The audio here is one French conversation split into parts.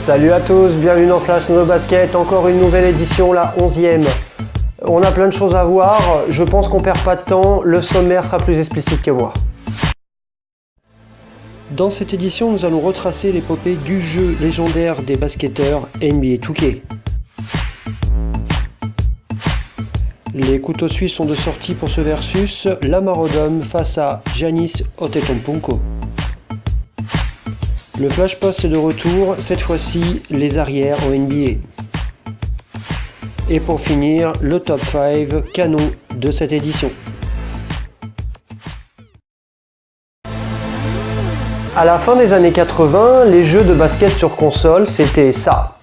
Salut à tous, bienvenue dans Flash Nono Basket, encore une nouvelle édition, la 11e. On a plein de choses à voir, je pense qu'on perd pas de temps, le sommaire sera plus explicite que moi. Dans cette édition, nous allons retracer l'épopée du jeu légendaire des basketteurs NBA 2K. Les couteaux suisses sont de sortie pour ce versus, Lamar Odom face à Giannis Antetokounmpo. Le Flash Post est de retour, cette fois-ci les arrières en NBA. Et pour finir, le top 5 canon de cette édition. À la fin des années 80, les jeux de basket sur console, c'était ça.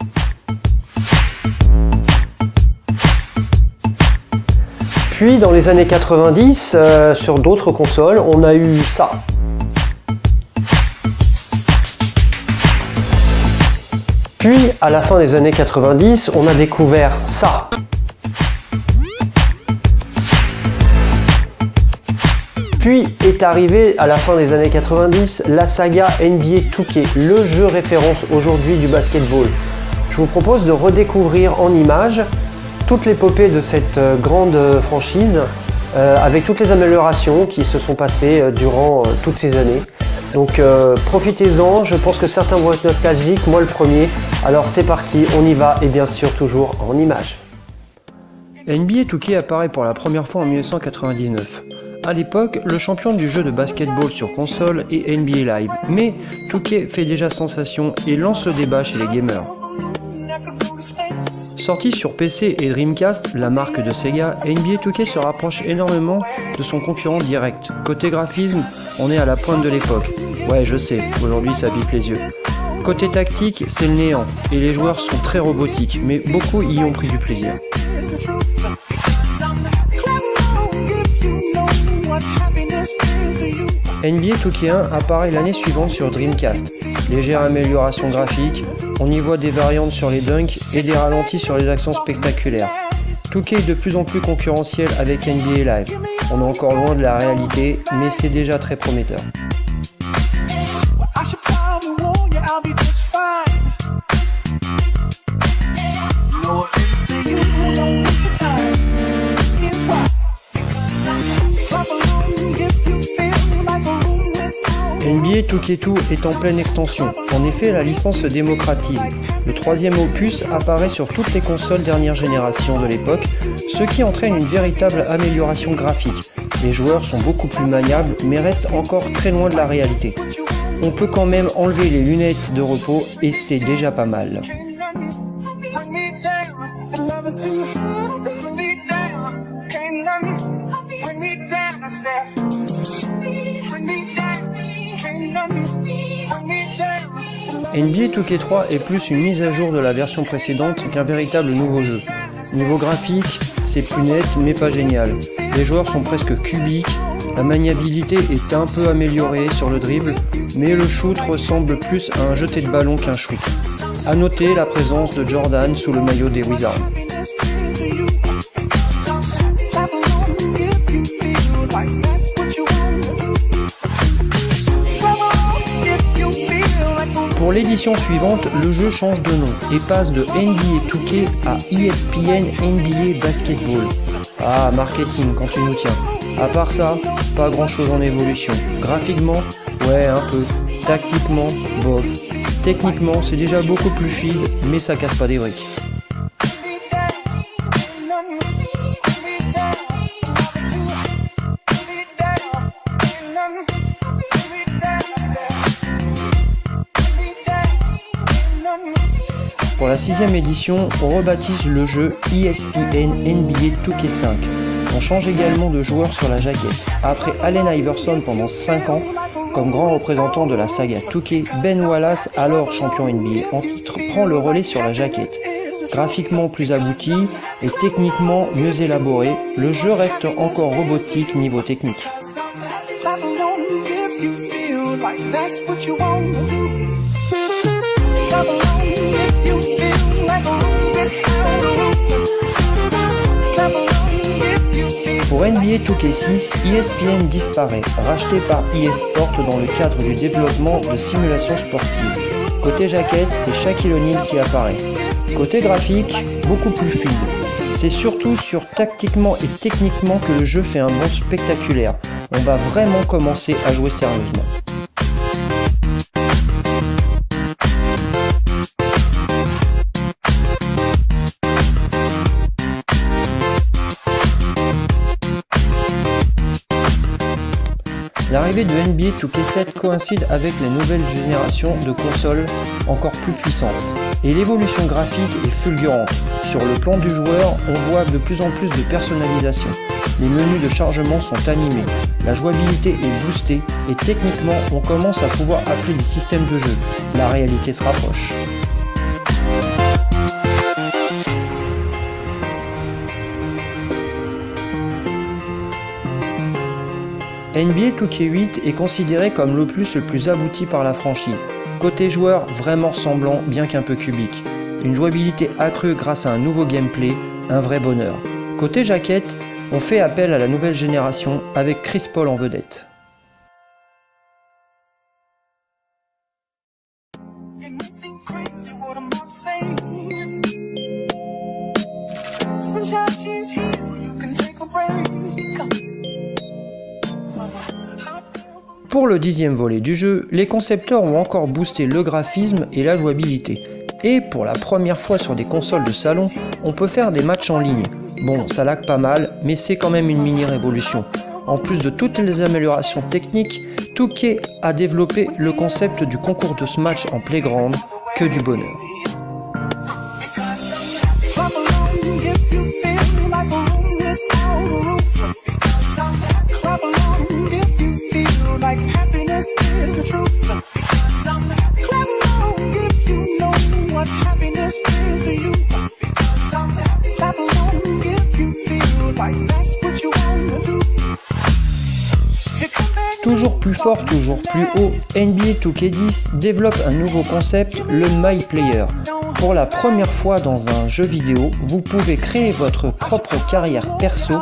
Puis dans les années 90, sur d'autres consoles, on a eu ça. Puis, à la fin des années 90, on a découvert ça. Puis est arrivé à la fin des années 90 la saga NBA 2K, le jeu référence aujourd'hui du basketball. Je vous propose de redécouvrir en images toute l'épopée de cette grande franchise avec toutes les améliorations qui se sont passées durant toutes ces années. Donc profitez-en, je pense que certains vont être nostalgiques, moi le premier. Alors c'est parti, on y va et bien sûr toujours en images. NBA 2K apparaît pour la première fois en 1999. À l'époque, le champion du jeu de basketball sur console est NBA Live, mais 2K fait déjà sensation et lance le débat chez les gamers. Sorti sur PC et Dreamcast, la marque de Sega, NBA 2K se rapproche énormément de son concurrent direct. Côté graphisme, on est à la pointe de l'époque. Ouais, je sais, aujourd'hui ça pique les yeux. Côté tactique, c'est le néant, et les joueurs sont très robotiques, mais beaucoup y ont pris du plaisir. NBA 2K1 apparaît l'année suivante sur Dreamcast. Légère amélioration graphique, on y voit des variantes sur les dunks et des ralentis sur les actions spectaculaires. 2K est de plus en plus concurrentiel avec NBA Live. On est encore loin de la réalité, mais c'est déjà très prometteur. NBA 2K2 est en pleine extension. En effet, la licence se démocratise. Le troisième opus apparaît sur toutes les consoles dernière génération de l'époque, ce qui entraîne une véritable amélioration graphique. Les joueurs sont beaucoup plus maniables, mais restent encore très loin de la réalité. On peut quand même enlever les lunettes de repos et c'est déjà pas mal. NBA 2K3 est plus une mise à jour de la version précédente qu'un véritable nouveau jeu. Niveau graphique, c'est plus net mais pas génial. Les joueurs sont presque cubiques, la maniabilité est un peu améliorée sur le dribble, mais le shoot ressemble plus à un jeté de ballon qu'un shoot. A noter la présence de Jordan sous le maillot des Wizards. Pour l'édition suivante, le jeu change de nom et passe de NBA 2K à ESPN NBA Basketball. Ah, marketing quand tu nous tiens. À part ça, pas grand chose en évolution. Graphiquement, ouais un peu. Tactiquement, bof. Techniquement, c'est déjà beaucoup plus fluide, mais ça casse pas des briques. Pour la 6e édition, on rebaptise le jeu ESPN NBA 2K5. On change également de joueur sur la jaquette. Après Allen Iverson pendant 5 ans, comme grand représentant de la saga 2K, Ben Wallace, alors champion NBA en titre, prend le relais sur la jaquette. Graphiquement plus abouti et techniquement mieux élaboré, le jeu reste encore robotique niveau technique. Pour NBA 2K6, ESPN disparaît, racheté par eSport dans le cadre du développement de simulations sportives. Côté jaquette, c'est Shaquille O'Neal qui apparaît. Côté graphique, beaucoup plus fluide. C'est surtout sur tactiquement et techniquement que le jeu fait un bond spectaculaire. On va vraiment commencer à jouer sérieusement. L'arrivée de NBA 2K7 coïncide avec les nouvelles générations de consoles encore plus puissantes. Et l'évolution graphique est fulgurante. Sur le plan du joueur, on voit de plus en plus de personnalisation. Les menus de chargement sont animés, la jouabilité est boostée et techniquement on commence à pouvoir appeler des systèmes de jeu. La réalité se rapproche. NBA 2K8 est considéré comme l'opus le plus abouti par la franchise. Côté joueur, vraiment ressemblant, bien qu'un peu cubique. Une jouabilité accrue grâce à un nouveau gameplay, un vrai bonheur. Côté jaquette, on fait appel à la nouvelle génération avec Chris Paul en vedette. Pour le 10e volet du jeu, les concepteurs ont encore boosté le graphisme et la jouabilité. Et pour la première fois sur des consoles de salon, on peut faire des matchs en ligne. Bon, ça lag pas mal, mais c'est quand même une mini-révolution. En plus de toutes les améliorations techniques, 2K a développé le concept du concours de Smash en Playground, que du bonheur. Toujours plus fort, toujours plus haut, NBA 2K10 développe un nouveau concept, le My Player. Pour la première fois dans un jeu vidéo, vous pouvez créer votre propre carrière perso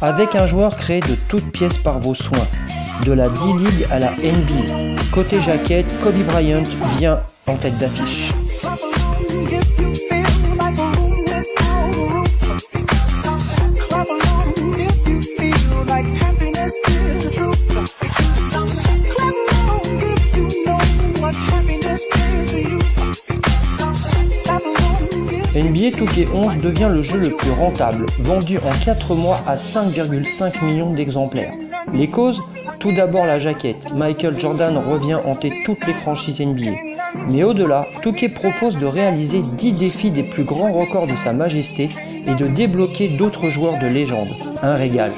avec un joueur créé de toutes pièces par vos soins. De la D-League à la NBA. Côté jaquette, Kobe Bryant vient en tête d'affiche. NBA 2K11 devient le jeu le plus rentable, vendu en 4 mois à 5,5 millions d'exemplaires. Les causes? Tout d'abord la jaquette. Michael Jordan revient hanter toutes les franchises NBA. Mais au-delà, 2K propose de réaliser 10 défis des plus grands records de sa majesté et de débloquer d'autres joueurs de légende. Un régal.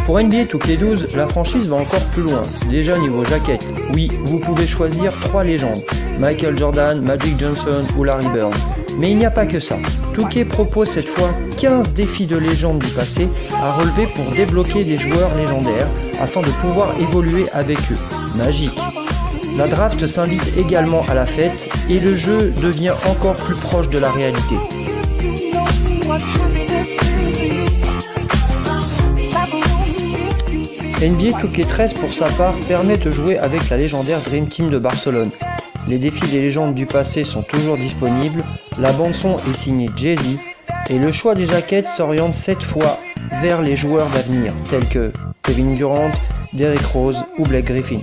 Pour NBA 2K12, la franchise va encore plus loin, déjà niveau jaquette. Oui, vous pouvez choisir 3 légendes, Michael Jordan, Magic Johnson ou Larry Bird. Mais il n'y a pas que ça. 2K propose cette fois 15 défis de légende du passé à relever pour débloquer des joueurs légendaires afin de pouvoir évoluer avec eux. Magique. La draft s'invite également à la fête et le jeu devient encore plus proche de la réalité. NBA 2K13 pour sa part permet de jouer avec la légendaire Dream Team de Barcelone. Les défis des légendes du passé sont toujours disponibles, la bande-son est signée Jay-Z et le choix des jaquettes s'oriente cette fois vers les joueurs d'avenir tels que Kevin Durant, Derrick Rose ou Blake Griffin.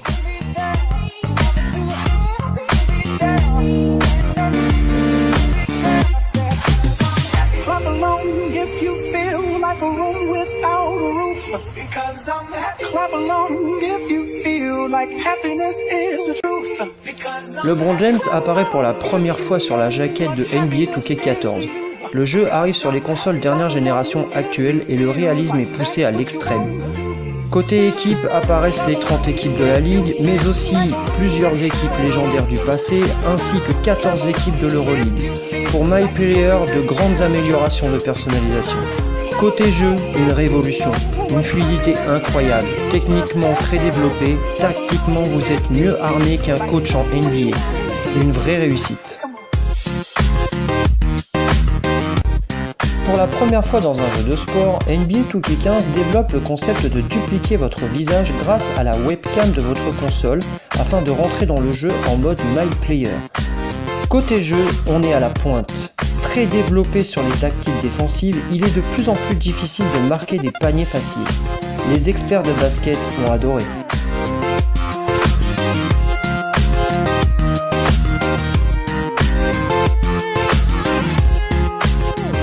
LeBron James apparaît pour la première fois sur la jaquette de NBA 2K14. Le jeu arrive sur les consoles dernière génération actuelles et le réalisme est poussé à l'extrême. Côté équipe apparaissent les 30 équipes de la Ligue, mais aussi plusieurs équipes légendaires du passé, ainsi que 14 équipes de l'Euroleague. Pour My Player, de grandes améliorations de personnalisation. Côté jeu, une révolution, une fluidité incroyable, techniquement très développée, tactiquement vous êtes mieux armé qu'un coach en NBA. Une vraie réussite. Pour la première fois dans un jeu de sport, NBA 2K15 développe le concept de dupliquer votre visage grâce à la webcam de votre console afin de rentrer dans le jeu en mode My Player. Côté jeu, on est à la pointe. Très développé sur les tactiques défensives, il est de plus en plus difficile de marquer des paniers faciles. Les experts de basket ont adoré.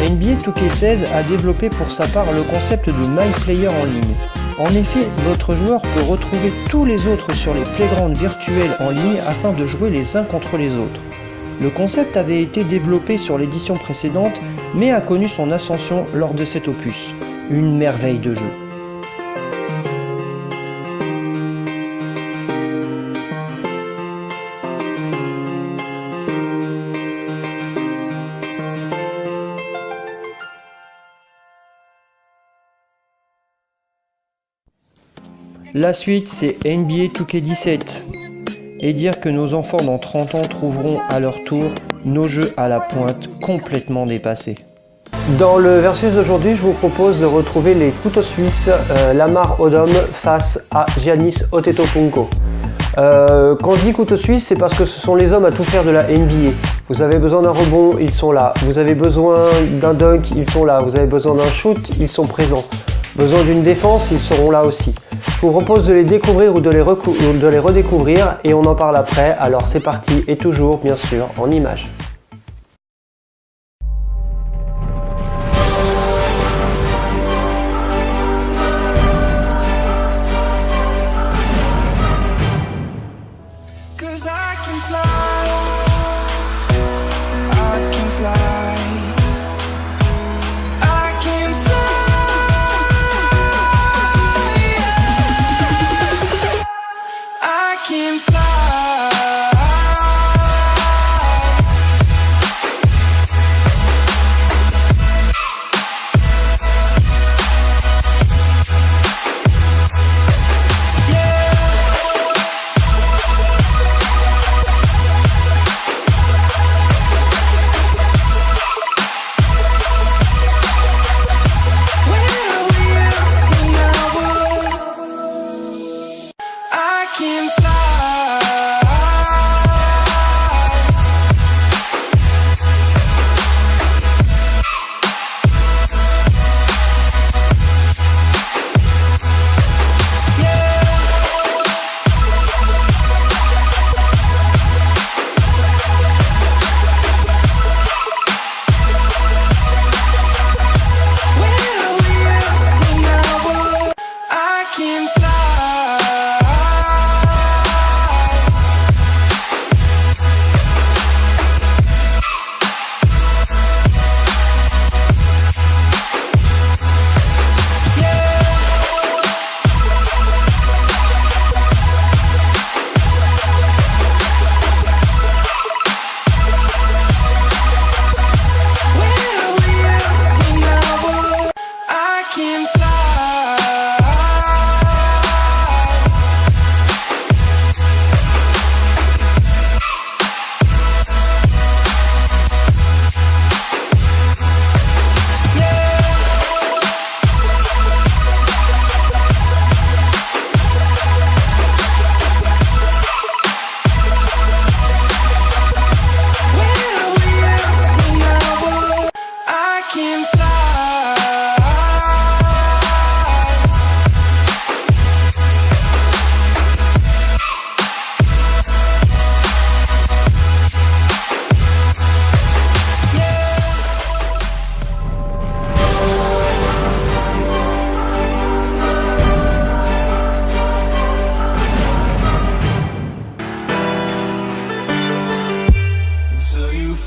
NBA 2K16 a développé pour sa part le concept de My Player en ligne. En effet, votre joueur peut retrouver tous les autres sur les playgrounds virtuels en ligne afin de jouer les uns contre les autres. Le concept avait été développé sur l'édition précédente, mais a connu son ascension lors de cet opus. Une merveille de jeu. La suite, c'est NBA 2K17. Et dire que nos enfants dans 30 ans trouveront à leur tour nos jeux à la pointe complètement dépassés. Dans le versus d'aujourd'hui, je vous propose de retrouver les couteaux suisses Lamar Odom face à Giannis Antetokounmpo. Quand je dis couteau suisse, c'est parce que ce sont les hommes à tout faire de la NBA. Vous avez besoin d'un rebond, ils sont là. Vous avez besoin d'un dunk, ils sont là. Vous avez besoin d'un shoot, ils sont présents. Besoin d'une défense, ils seront là aussi. Je vous propose de les découvrir ou de les redécouvrir et on en parle après. Alors c'est parti et toujours bien sûr en images.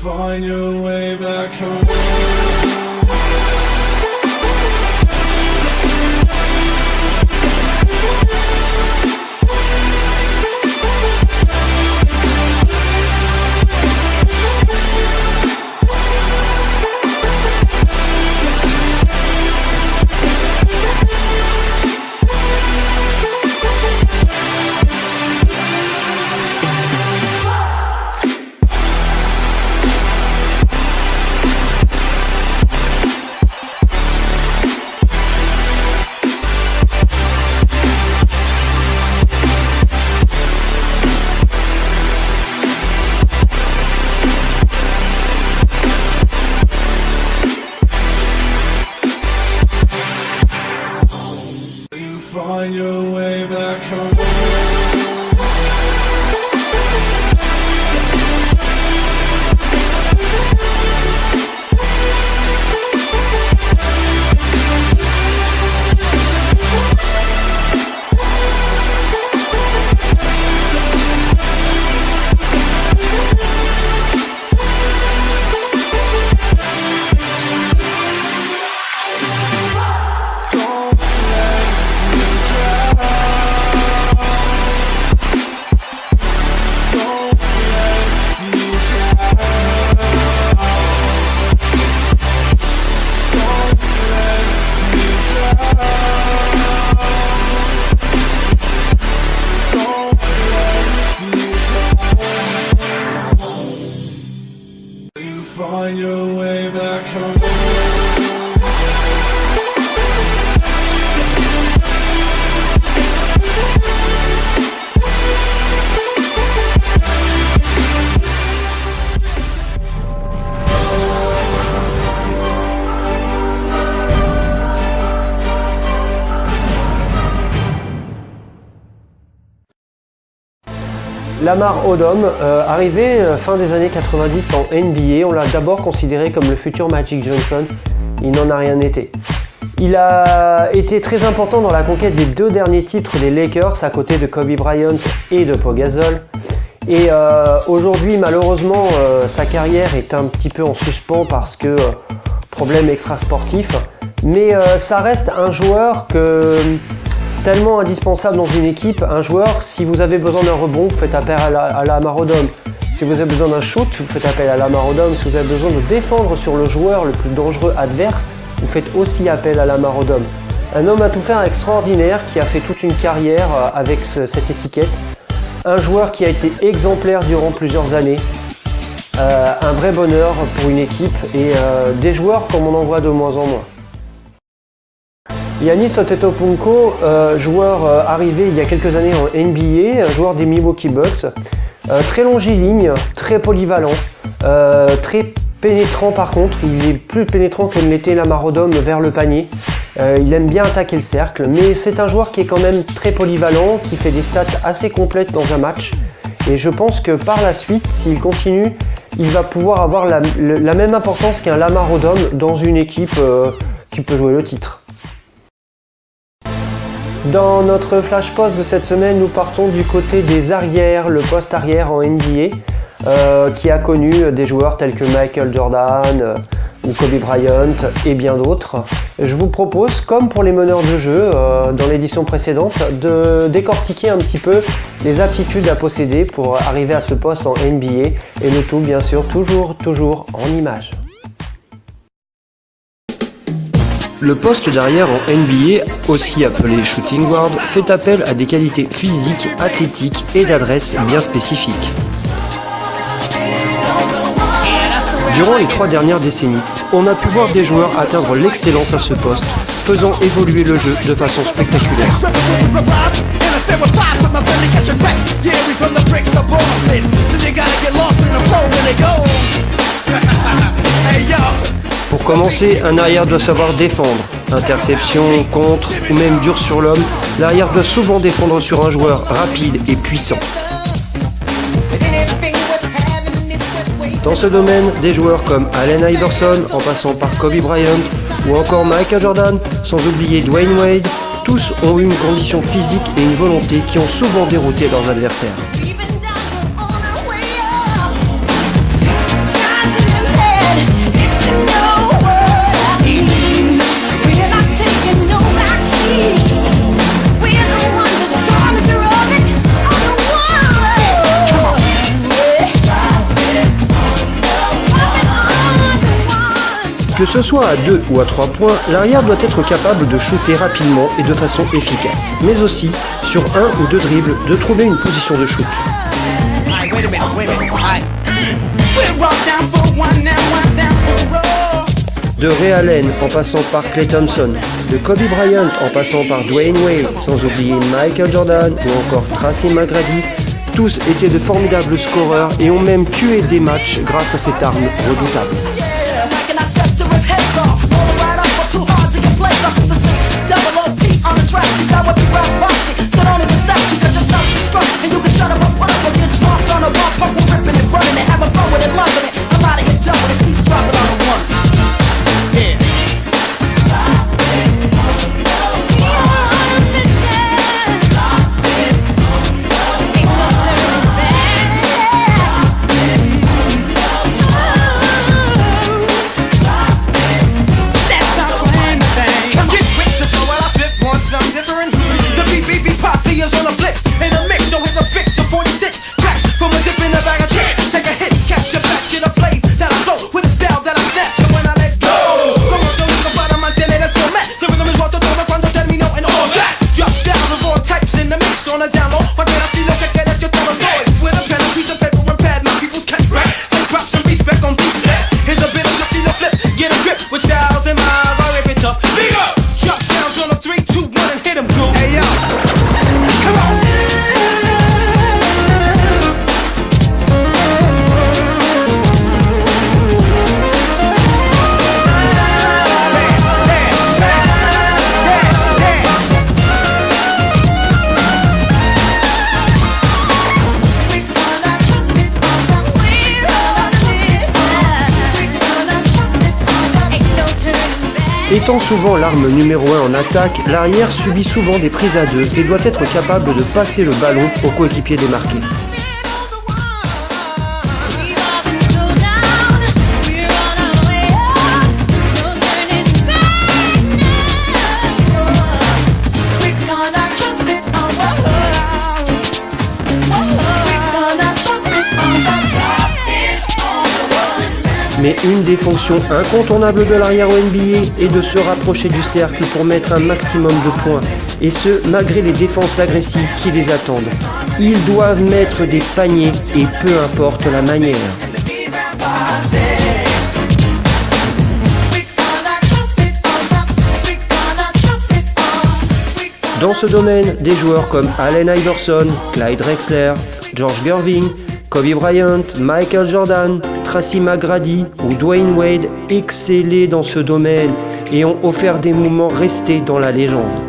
find your way back home. find your way back home. Lamar Odom, arrivé fin des années 90 en NBA, on l'a d'abord considéré comme le futur Magic Johnson, il n'en a rien été. Il a été très important dans la conquête des 2 derniers titres des Lakers à côté de Kobe Bryant et de Pau Gasol. Et aujourd'hui malheureusement sa carrière est un petit peu en suspens parce que problème extra-sportif, mais ça reste un joueur tellement indispensable dans une équipe. Un joueur, si vous avez besoin d'un rebond, vous faites appel à Lamar Odom. Si vous avez besoin d'un shoot, vous faites appel à Lamar Odom. Si vous avez besoin de défendre sur le joueur le plus dangereux adverse, vous faites aussi appel à Lamar Odom. Un homme à tout faire extraordinaire qui a fait toute une carrière avec cette étiquette. Un joueur qui a été exemplaire durant plusieurs années. Un vrai bonheur pour une équipe et des joueurs comme on en voit de moins en moins. Giannis Antetokounmpo, joueur arrivé il y a quelques années en NBA, joueur des Milwaukee Bucks, très longiligne, très polyvalent, très pénétrant par contre, il est plus pénétrant que ne l'était Lamar Odom vers le panier. Il aime bien attaquer le cercle, mais c'est un joueur qui est quand même très polyvalent, qui fait des stats assez complètes dans un match. Et je pense que par la suite, s'il continue, il va pouvoir avoir la même importance qu'un Lamar Odom dans une équipe qui peut jouer le titre. Dans notre flash post de cette semaine, nous partons du côté des arrières, le poste arrière en NBA, qui a connu des joueurs tels que Michael Jordan ou Kobe Bryant et bien d'autres. Je vous propose, comme pour les meneurs de jeu dans l'édition précédente, de décortiquer un petit peu les aptitudes à posséder pour arriver à ce poste en NBA, et le tout bien sûr toujours en images. Le poste d'arrière en NBA, aussi appelé shooting guard, fait appel à des qualités physiques, athlétiques et d'adresse bien spécifiques. Durant les 3 dernières décennies, on a pu voir des joueurs atteindre l'excellence à ce poste, faisant évoluer le jeu de façon spectaculaire. Pour commencer, un arrière doit savoir défendre. Interception, contre ou même dur sur l'homme, l'arrière doit souvent défendre sur un joueur rapide et puissant. Dans ce domaine, des joueurs comme Allen Iverson, en passant par Kobe Bryant, ou encore Michael Jordan, sans oublier Dwayne Wade, tous ont eu une condition physique et une volonté qui ont souvent dérouté leurs adversaires. Que ce soit à 2 ou à 3 points, l'arrière doit être capable de shooter rapidement et de façon efficace, mais aussi, sur 1 ou 2 dribbles, de trouver une position de shoot. De Ray Allen en passant par Klay Thompson, de Kobe Bryant en passant par Dwayne Wade, sans oublier Michael Jordan ou encore Tracy McGrady, tous étaient de formidables scoreurs et ont même tué des matchs grâce à cette arme redoutable. The BBB posse is on a blitz, in a mix, so with a fix, a 46 Étant souvent l'arme numéro 1 en attaque, l'arrière subit souvent des prises à deux et doit être capable de passer le ballon au coéquipier démarqué. Mais une des fonctions incontournables de l'arrière au NBA est de se rapprocher du cercle pour mettre un maximum de points, et ce, malgré les défenses agressives qui les attendent. Ils doivent mettre des paniers, et peu importe la manière. Dans ce domaine, des joueurs comme Allen Iverson, Clyde Drexler, George Gervin, Kobe Bryant, Michael Jordan, Tracy McGrady ou Dwayne Wade excellaient dans ce domaine et ont offert des moments restés dans la légende.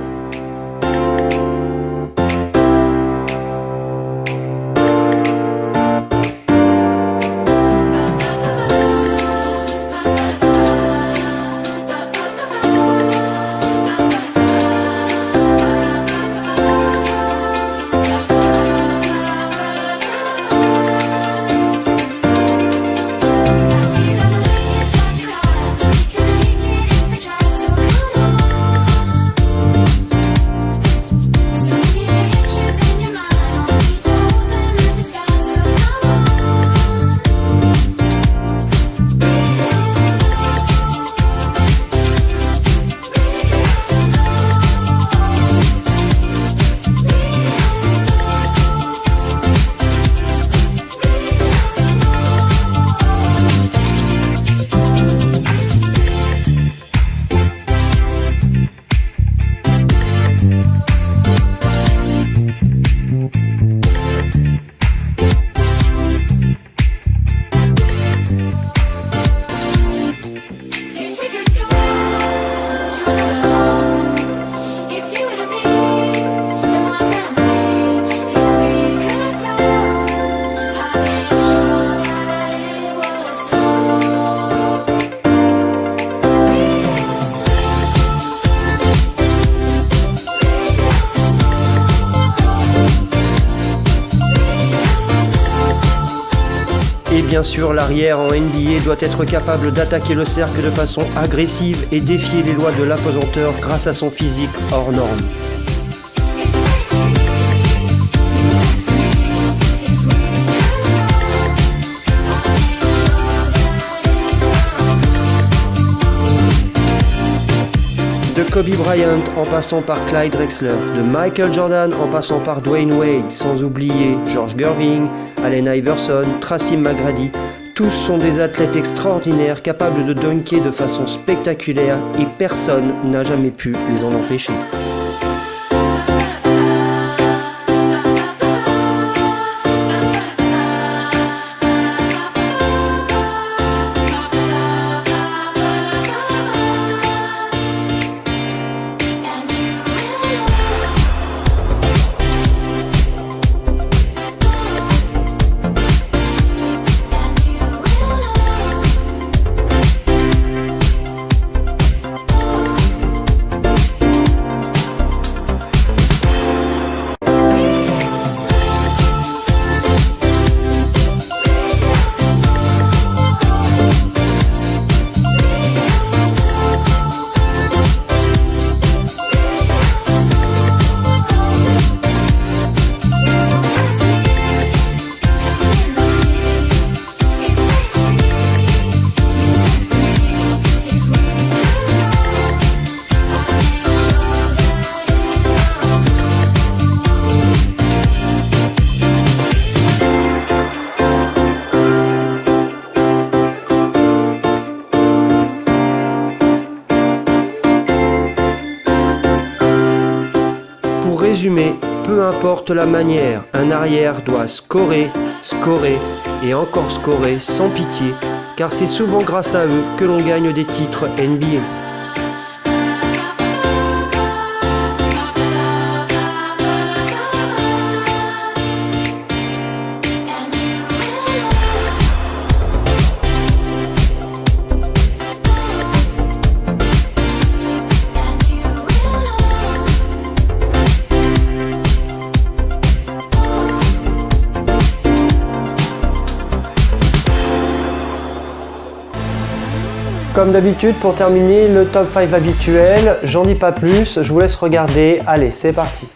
Et bien sûr, l'arrière en NBA doit être capable d'attaquer le cercle de façon agressive et défier les lois de l'apesanteur grâce à son physique hors norme. De Kobe Bryant en passant par Clyde Drexler, de Michael Jordan en passant par Dwayne Wade, sans oublier George Gervin, Allen Iverson, Tracy McGrady, tous sont des athlètes extraordinaires capables de dunker de façon spectaculaire et personne n'a jamais pu les en empêcher. Pour résumer, peu importe la manière, un arrière doit scorer, scorer et encore scorer sans pitié, car c'est souvent grâce à eux que l'on gagne des titres NBA. Comme d'habitude, pour terminer le top 5 habituel, j'en dis pas plus, je vous laisse regarder. Allez, c'est parti.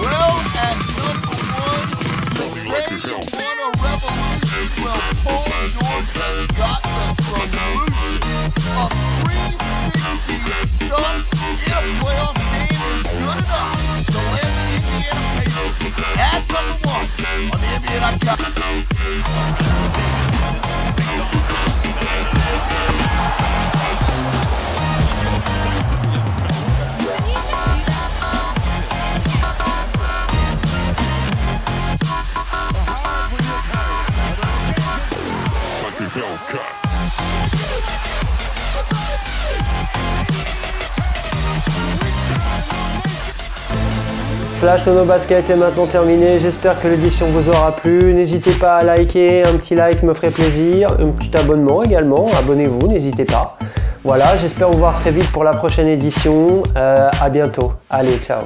Well, at number one, the say you want a revolution, well, Paul George has got the solution. A 360 stump in a playoff game is good enough to land the Indiana Pacers at number one on the NBA.com. Flash Nono Basket est maintenant terminé, j'espère que l'édition vous aura plu. N'hésitez pas à liker, un petit like me ferait plaisir, un petit abonnement également, abonnez-vous, n'hésitez pas. Voilà, j'espère vous voir très vite pour la prochaine édition, à bientôt, allez, ciao.